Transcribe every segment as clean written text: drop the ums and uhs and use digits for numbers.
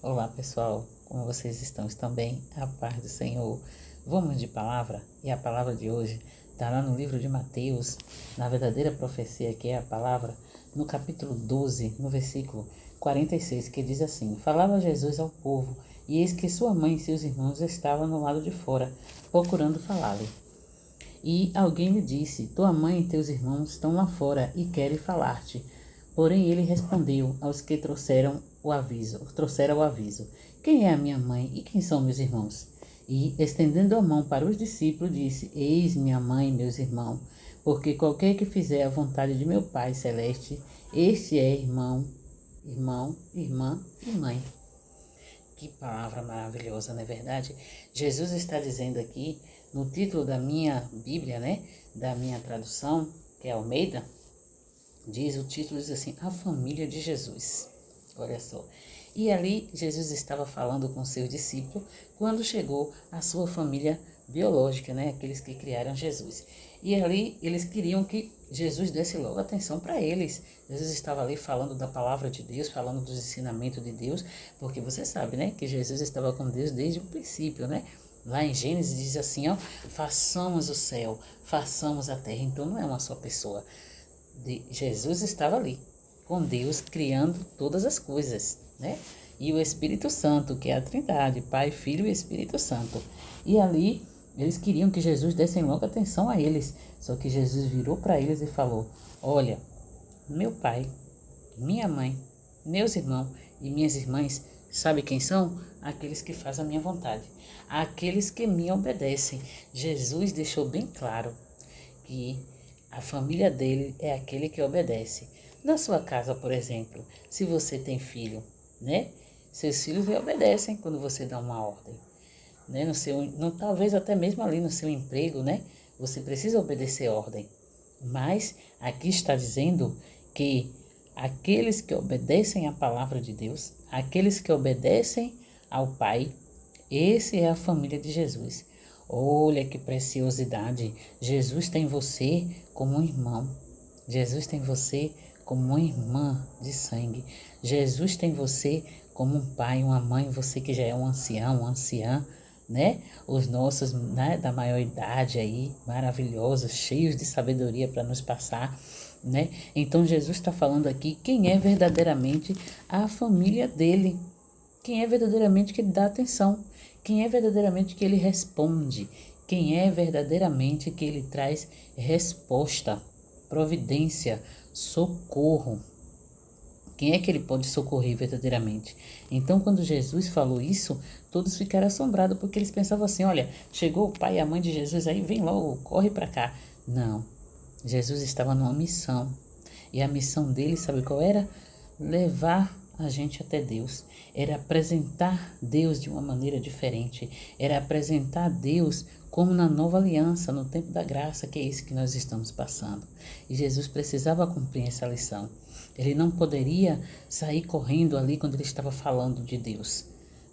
Olá pessoal, como vocês estão? Estão bem? A paz do Senhor. Vamos de palavra? E a palavra de hoje está lá no livro de Mateus, na verdadeira profecia que é a palavra, no capítulo 12, no versículo 46, que diz assim: Falava Jesus ao povo, e eis que sua mãe e seus irmãos estavam no lado de fora, procurando falar-lhe. E alguém lhe disse: Tua mãe e teus irmãos estão lá fora e querem falar-te. Porém ele respondeu aos que trouxeram o aviso: Quem é a minha mãe e quem são meus irmãos? E, estendendo a mão para os discípulos, disse: Eis minha mãe e meus irmãos, porque qualquer que fizer a vontade de meu Pai celeste, este é irmão, irmã e mãe. Que palavra maravilhosa, não é verdade? Jesus está dizendo aqui, no título da minha Bíblia, né? Da minha tradução, que é Almeida, o título diz assim: A família de Jesus. Olha só. E ali Jesus estava falando com seus discípulos quando chegou a sua família biológica, né? Aqueles que criaram Jesus. E ali eles queriam que Jesus desse logo atenção para eles. Jesus estava ali falando da palavra de Deus, falando dos ensinamentos de Deus, porque você sabe, né? Que Jesus estava com Deus desde o princípio, né? Lá em Gênesis diz assim, ó: façamos o céu, façamos a terra. Então não é uma só pessoa. Jesus estava ali, com Deus, criando todas as coisas, né? E o Espírito Santo, que é a Trindade, Pai, Filho e Espírito Santo. E ali, eles queriam que Jesus desse logo atenção a eles. Só que Jesus virou para eles e falou: Olha, meu pai, minha mãe, meus irmãos e minhas irmãs, sabe quem são? Aqueles que fazem a minha vontade, aqueles que me obedecem. Jesus deixou bem claro que a família dele é aquele que obedece. Na sua casa, por exemplo, se você tem filho, né? Seus filhos lhe obedecem quando você dá uma ordem, né? Talvez até mesmo ali no seu emprego, né? Você precisa obedecer a ordem. Mas aqui está dizendo que aqueles que obedecem à palavra de Deus, aqueles que obedecem ao Pai, esse é a família de Jesus. Olha que preciosidade. Jesus tem você como um irmão. Jesus tem você como uma irmã de sangue. Jesus tem você como um pai, uma mãe, você que já é um ancião, uma anciã, né? Os nossos, né, da maior idade aí, maravilhosos, cheios de sabedoria para nos passar, né? Então Jesus está falando aqui quem é verdadeiramente a família dele. Quem é verdadeiramente que ele dá atenção, quem é verdadeiramente que ele responde, quem é verdadeiramente que ele traz resposta, providência, socorro. Quem é que ele pode socorrer verdadeiramente? Então, quando Jesus falou isso, todos ficaram assombrados, porque eles pensavam assim: olha, chegou o pai e a mãe de Jesus aí, vem logo, corre para cá. Não, Jesus estava numa missão. E a missão dele, sabe qual era? Levar a gente até Deus. Era apresentar Deus de uma maneira diferente. Era apresentar Deus como na nova aliança, no tempo da graça, que é isso que nós estamos passando. E Jesus precisava cumprir essa lição. Ele não poderia sair correndo ali quando ele estava falando de Deus,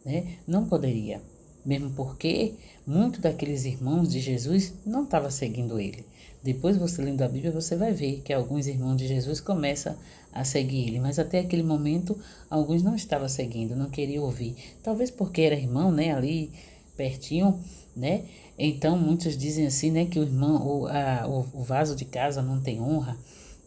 né? Não poderia. Mesmo porque muitos daqueles irmãos de Jesus não estavam seguindo ele. Depois você lendo a Bíblia, você vai ver que alguns irmãos de Jesus começam a seguir ele. Mas até aquele momento, alguns não estavam seguindo, não queriam ouvir. Talvez porque era irmão, né? Ali pertinho, né? Então muitos dizem assim, né? Que o vaso de casa não tem honra,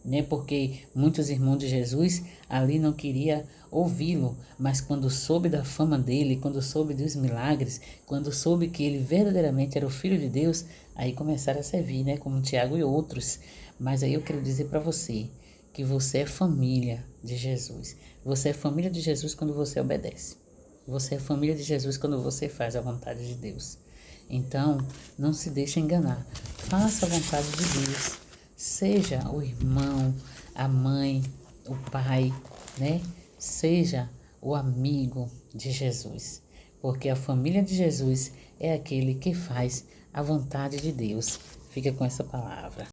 né? Porque muitos irmãos de Jesus ali não queria ouvi-lo, mas quando soube da fama dele, quando soube dos milagres, quando soube que ele verdadeiramente era o Filho de Deus, aí começaram a servir, né? Como Tiago e outros. Mas aí eu quero dizer para você que você é família de Jesus. Você é família de Jesus quando você obedece. Você é família de Jesus quando você faz a vontade de Deus. Então, não se deixe enganar. Faça a vontade de Deus. Seja o irmão, a mãe, o pai, né? Seja o amigo de Jesus. Porque a família de Jesus é aquele que faz a vontade de Deus. Fica com essa palavra.